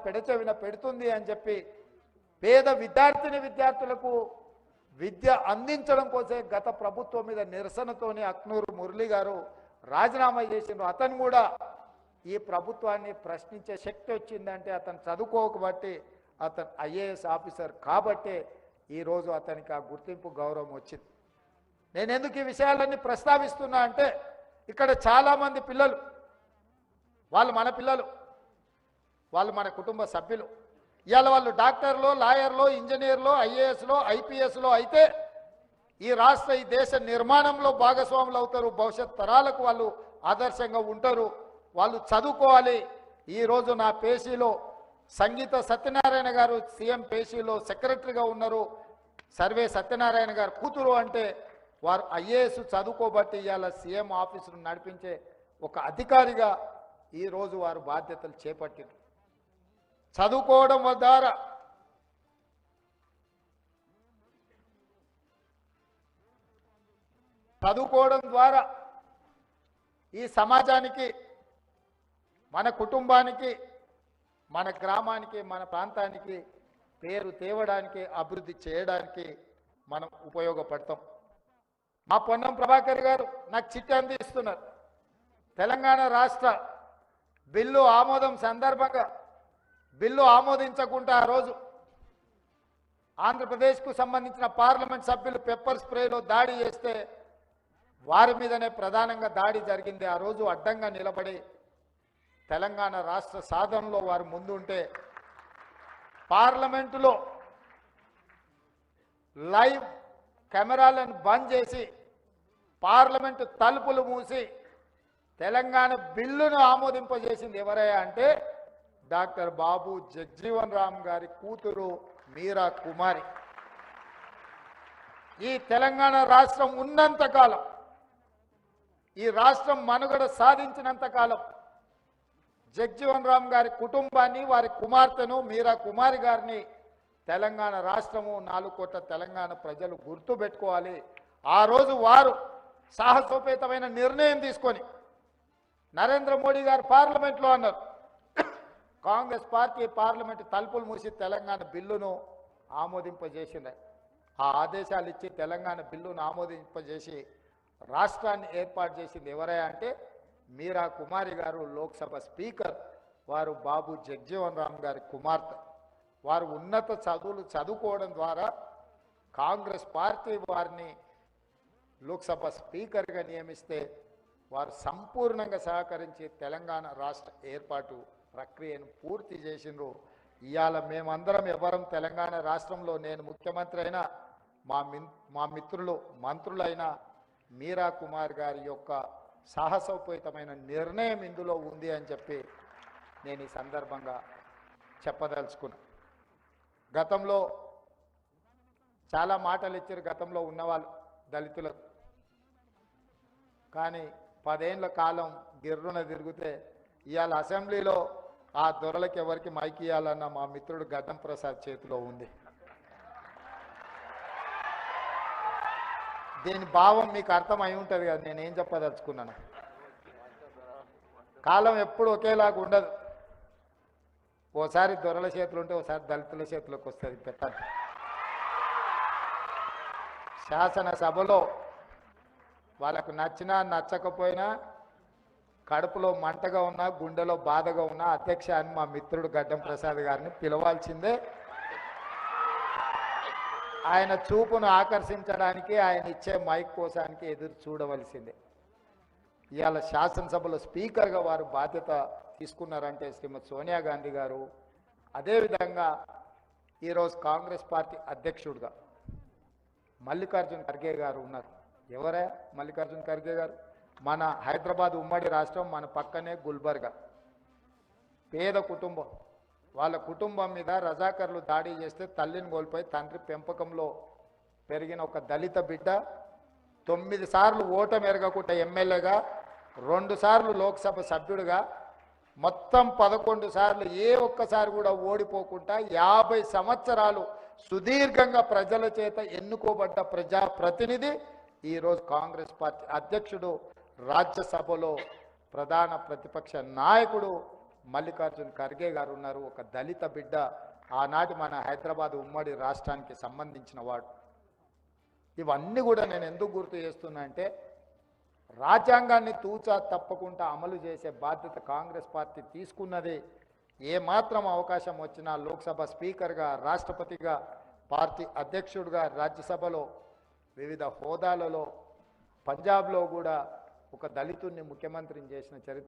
పెడచెవిన పెడుతుంది అని చెప్పి పేద విద్యార్థులకు విద్య అందించడం కోసమే గత ప్రభుత్వం మీద నిరసనతోని అక్నూరు మురళి గారు రాజీనామా చేసిండ్రు. అతను కూడా ఈ ప్రభుత్వాన్ని ప్రశ్నించే శక్తి వచ్చిందంటే అతను చదువుకోకబట్టి, అతను ఐఏఎస్ ఆఫీసర్ కాబట్టే ఈరోజు అతనికి ఆ గుర్తింపు గౌరవం వచ్చింది. నేను ఎందుకు ఈ విషయాలన్నీ ప్రస్తావిస్తున్నా అంటే ఇక్కడ చాలామంది పిల్లలు, వాళ్ళు మన పిల్లలు, వాళ్ళు మన కుటుంబ సభ్యులు. ఇవాళ వాళ్ళు డాక్టర్లో, లాయర్లో, ఇంజనీర్లో, ఐఏఎస్లో, ఐపీఎస్లో అయితే ఈ రాష్ట్ర ఈ దేశ నిర్మాణంలో భాగస్వాములు అవుతారు. భవిష్యత్ తరాలకు వాళ్ళు ఆదర్శంగా ఉంటారు. వాళ్ళు చదువుకోవాలి. ఈరోజు నా పేషీలో సంగీత సత్యనారాయణ గారు సీఎం పేషీలో సెక్రటరీగా ఉన్నారు. సర్వే సత్యనారాయణ గారు కూతురు అంటే వారు ఐఏఎస్ చదువుకోబట్టి ఇవాళ సీఎం ఆఫీసును నడిపించే ఒక అధికారిగా ఈరోజు వారు బాధ్యతలు చేపట్టారు. చదువుకోవడం ద్వారా ఈ సమాజానికి, మన కుటుంబానికి, మన గ్రామానికి, మన ప్రాంతానికి పేరు తేవడానికి, అభివృద్ధి చేయడానికి మనం ఉపయోగపడతాం. మా పొన్నం ప్రభాకర్ గారు నాకు చిట్టి అందిస్తున్నారు. తెలంగాణ రాష్ట్ర బిల్లు ఆమోదం సందర్భంగా బిల్లు ఆమోదించకుండా ఆ రోజు ఆంధ్రప్రదేశ్కు సంబంధించిన పార్లమెంట్ సభ్యులు పెప్పర్ స్ప్రేలో దాడి చేస్తే వారి మీదనే ప్రధానంగా దాడి జరిగింది. ఆ రోజు అడ్డంగా నిలబడి తెలంగాణ రాష్ట్ర సాధనలో వారు ముందుంటే పార్లమెంటులో లైవ్ కెమెరాలను బంద్ చేసి పార్లమెంటు తలుపులు మూసి తెలంగాణ బిల్లును ఆమోదింపజేసింది ఎవరయ్యా అంటే డాక్టర్ బాబు జగ్జీవన్ రామ్ గారి కూతురు మీరా కుమారి. ఈ తెలంగాణ రాష్ట్రం ఉన్నంత కాలం, ఈ రాష్ట్రం మనుగడ సాధించినంత కాలం జగ్జీవన్ రామ్ గారి కుటుంబాన్ని, వారి కుమార్తెను మీరా కుమారి గారిని తెలంగాణ రాష్ట్రము 4 కోట్ల తెలంగాణ ప్రజలు గుర్తుపెట్టుకోవాలి. ఆ రోజు వారు సాహసోపేతమైన నిర్ణయం తీసుకొని నరేంద్ర మోడీ గారు పార్లమెంట్లో అన్నారు, కాంగ్రెస్ పార్టీ పార్లమెంటు తలుపులు మూసి తెలంగాణ బిల్లును ఆమోదింపజేసింది. ఆ ఆదేశాలు ఇచ్చి తెలంగాణ బిల్లును ఆమోదింపజేసి రాష్ట్రాన్ని ఏర్పాటు చేసింది ఎవరయ్యా అంటే మీరా కుమారి గారు, లోక్సభ స్పీకర్. వారు బాబు జగ్జీవన్ రామ్ గారి కుమార్తె. వారు ఉన్నత చదువులు చదువుకోవడం ద్వారా కాంగ్రెస్ పార్టీ వారిని లోక్సభ స్పీకర్గా నియమిస్తే వారు సంపూర్ణంగా సహకరించి తెలంగాణ రాష్ట్ర ఏర్పాటు ప్రక్రియను పూర్తి చేసిండ్రు. ఇవాళ మేమందరం ఎవరం తెలంగాణ రాష్ట్రంలో, నేను ముఖ్యమంత్రి అయినా, మా మిత్రులు మంత్రులైన మీరా కుమార్ గారి యొక్క సాహసోపేతమైన నిర్ణయం ఇందులో ఉంది అని చెప్పి నేను ఈ సందర్భంగా చెప్పదలుచుకున్నా. గతంలో చాలా మాటలు ఇచ్చారు గతంలో ఉన్నవాళ్ళు దళితులకు, కానీ 10 ఏళ్ల కాలం గిర్రున తిరిగితే ఇవాళ అసెంబ్లీలో ఆ దొరలకు ఎవరికి మైక్ ఇవ్వాలన్న మా మిత్రుడు గడ్డం ప్రసాద్ చేతిలో ఉంది. దీని భావం మీకు అర్థమై ఉంటుంది కదా, నేనేం చెప్పదలుచుకున్నాను. కాలం ఎప్పుడు ఒకేలాగా ఉండదు. ఓసారి దొరల చేతులు ఉంటే ఓసారి దళితుల చేతులకు వస్తుంది. పెట్టండి. శాసనసభలో వాళ్ళకు నచ్చినా నచ్చకపోయినా, కడుపులో మంటగా ఉన్నా, గుండెలో బాధగా ఉన్నా అధ్యక్ష అని మా మిత్రుడు గడ్డం ప్రసాద్ గారిని పిలవాల్సిందే. ఆయన చూపును ఆకర్షించడానికి, ఆయన ఇచ్చే మైక్ కోసానికి ఎదురు చూడవలసిందే. ఇవాళ శాసనసభలో స్పీకర్గా వారు బాధ్యత తీసుకున్నారంటే శ్రీమతి సోనియా గాంధీ గారు, అదేవిధంగా ఈరోజు కాంగ్రెస్ పార్టీ అధ్యక్షుడిగా మల్లికార్జున్ ఖర్గే గారు ఉన్నారు. ఎవరే మల్లికార్జున్ ఖర్గే గారు? మన హైదరాబాద్ ఉమ్మడి రాష్ట్రం, మన పక్కనే గుల్బర్గా, పేద కుటుంబం. వాళ్ళ కుటుంబం మీద రజాకర్లు దాడి చేస్తే తల్లిని కోల్పోయి తండ్రి పెంపకంలో పెరిగిన ఒక దళిత బిడ్డ 9 సార్లు ఓటమి ఎరగకుండా ఎమ్మెల్యేగా, 2 సార్లు లోక్సభ సభ్యుడిగా, మొత్తం 11 సార్లు ఏ ఒక్కసారి కూడా ఓడిపోకుండా 50 సంవత్సరాలు సుదీర్ఘంగా ప్రజల చేత ఎన్నుకోబడ్డ ప్రజాప్రతినిధి ఈరోజు కాంగ్రెస్ పార్టీ అధ్యక్షుడు, రాజ్యసభలో ప్రధాన ప్రతిపక్ష నాయకుడు మల్లికార్జున్ ఖర్గే గారు ఉన్నారు, ఒక దళిత బిడ్డ, ఆనాటి మన హైదరాబాద్ ఉమ్మడి రాష్ట్రానికి సంబంధించిన వాడు. ఇవన్నీ కూడా నేను ఎందుకు గుర్తు చేస్తున్నా అంటే రాజ్యాంగాన్ని తూచా తప్పకుండా అమలు చేసే బాధ్యత కాంగ్రెస్ పార్టీ తీసుకున్నది. ఏమాత్రం అవకాశం వచ్చినా లోక్సభ స్పీకర్గా, రాష్ట్రపతిగా, పార్టీ అధ్యక్షుడిగా, రాజ్యసభలో వివిధ హోదాలలో, పంజాబ్లో కూడా ఒక దళితుడిని ముఖ్యమంత్రిని చేసిన చరిత్ర